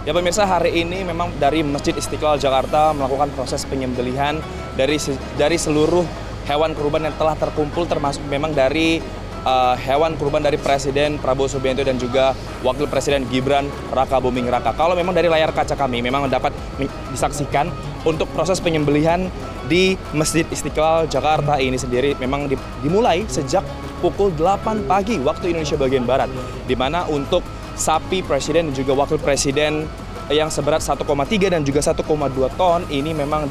Ya pemirsa, hari ini memang dari Masjid Istiqlal Jakarta melakukan proses penyembelihan dari seluruh hewan kurban yang telah terkumpul, termasuk memang dari hewan kurban dari Presiden Prabowo Subianto dan juga Wakil Presiden Gibran Raka Buming Raka. Kalau memang dari layar kaca kami memang dapat disaksikan untuk proses penyembelihan di Masjid Istiqlal Jakarta ini sendiri memang dimulai sejak pukul 8 pagi waktu Indonesia bagian Barat, di mana untuk sapi Presiden dan juga Wakil Presiden yang seberat 1,3 dan juga 1,2 ton ini memang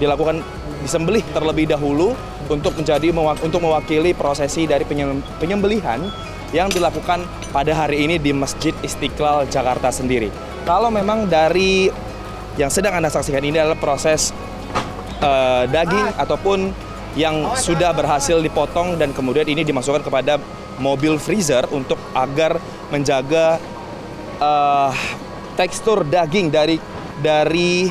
dilakukan disembelih terlebih dahulu untuk mewakili prosesi dari penyembelihan yang dilakukan pada hari ini di Masjid Istiqlal Jakarta sendiri. Kalau memang dari yang sedang Anda saksikan ini adalah proses daging ataupun yang sudah berhasil dipotong dan kemudian ini dimasukkan kepada mobil freezer untuk agar menjaga tekstur daging dari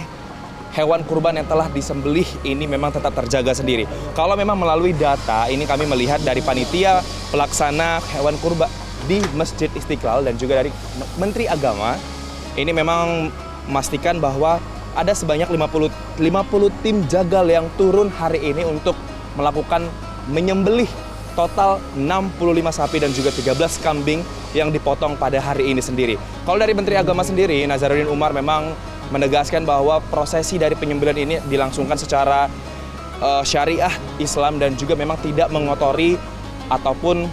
hewan kurban yang telah disembelih ini memang tetap terjaga sendiri. Kalau memang melalui data ini kami melihat dari panitia pelaksana hewan kurban di Masjid Istiqlal dan juga dari Menteri Agama ini memang memastikan bahwa ada sebanyak 50 tim jagal yang turun hari ini untuk melakukan menyembelih total 65 sapi dan juga 13 kambing yang dipotong pada hari ini sendiri. Kalau dari Menteri Agama sendiri, Nazaruddin Umar memang menegaskan bahwa prosesi dari penyembelihan ini dilangsungkan secara syariah Islam dan juga memang tidak mengotori ataupun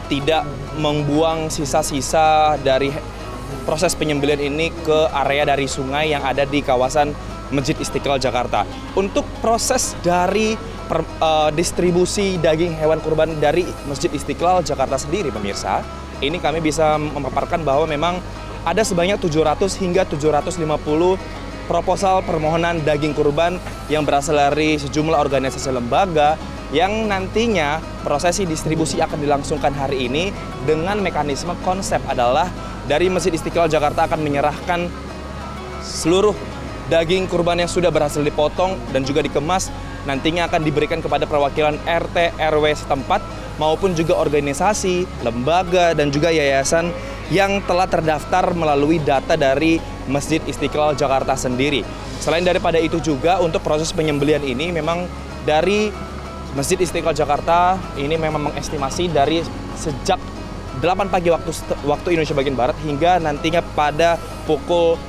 tidak membuang sisa-sisa dari proses penyembelihan ini ke area dari sungai yang ada di kawasan Masjid Istiqlal Jakarta. Untuk proses dari distribusi daging hewan kurban dari Masjid Istiqlal Jakarta sendiri, pemirsa, ini kami bisa memaparkan bahwa memang ada sebanyak 700 hingga 750 proposal permohonan daging kurban yang berasal dari sejumlah organisasi lembaga yang nantinya prosesi distribusi akan dilangsungkan hari ini dengan mekanisme konsep adalah dari Masjid Istiqlal Jakarta akan menyerahkan seluruh daging kurban yang sudah berhasil dipotong dan juga dikemas nantinya akan diberikan kepada perwakilan RT RW setempat maupun juga organisasi, lembaga dan juga yayasan yang telah terdaftar melalui data dari Masjid Istiqlal Jakarta sendiri. Selain daripada itu juga untuk proses penyembelihan ini memang dari Masjid Istiqlal Jakarta ini memang mengestimasi dari sejak 8 pagi waktu Indonesia bagian Barat hingga nantinya pada pukul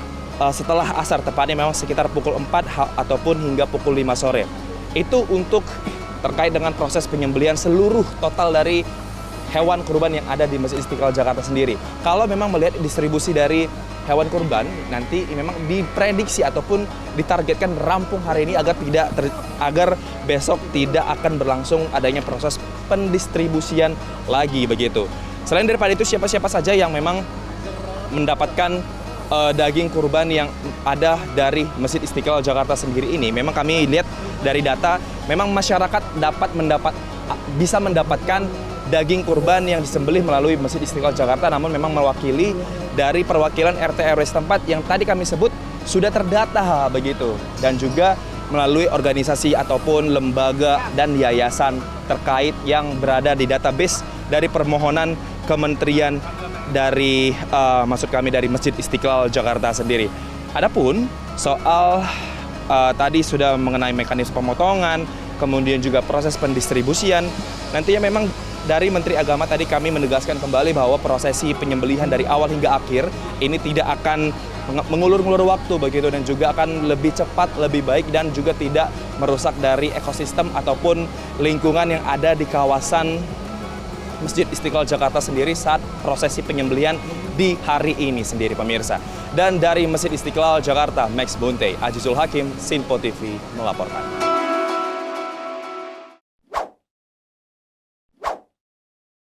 setelah asar, tepatnya memang sekitar pukul 4 ataupun hingga pukul 5 sore. Itu untuk terkait dengan proses penyembelihan seluruh total dari hewan kurban yang ada di Masjid Istiqlal Jakarta sendiri. Kalau memang melihat distribusi dari hewan kurban, nanti memang diprediksi ataupun ditargetkan rampung hari ini agar besok tidak akan berlangsung adanya proses pendistribusian lagi begitu. Selain daripada itu, siapa-siapa saja yang memang mendapatkan daging kurban yang ada dari Masjid Istiqlal Jakarta sendiri ini, memang kami lihat dari data, memang masyarakat bisa mendapatkan daging kurban yang disembelih melalui Masjid Istiqlal Jakarta, namun memang mewakili dari perwakilan RT RW setempat yang tadi kami sebut sudah terdata begitu, dan juga melalui organisasi ataupun lembaga dan yayasan terkait yang berada di database dari permohonan kementerian dari maksud kami dari Masjid Istiqlal Jakarta sendiri. Adapun soal tadi sudah mengenai mekanisme pemotongan, kemudian juga proses pendistribusian, nantinya memang dari Menteri Agama tadi kami menegaskan kembali bahwa prosesi penyembelihan dari awal hingga akhir ini tidak akan mengulur-ngulur waktu begitu dan juga akan lebih cepat, lebih baik dan juga tidak merusak dari ekosistem ataupun lingkungan yang ada di kawasan Masjid Istiqlal Jakarta sendiri saat prosesi penyembelihan di hari ini sendiri, pemirsa. Dan dari Masjid Istiqlal Jakarta, Max Bunte, Ajizul Hakim, Sinpo TV melaporkan.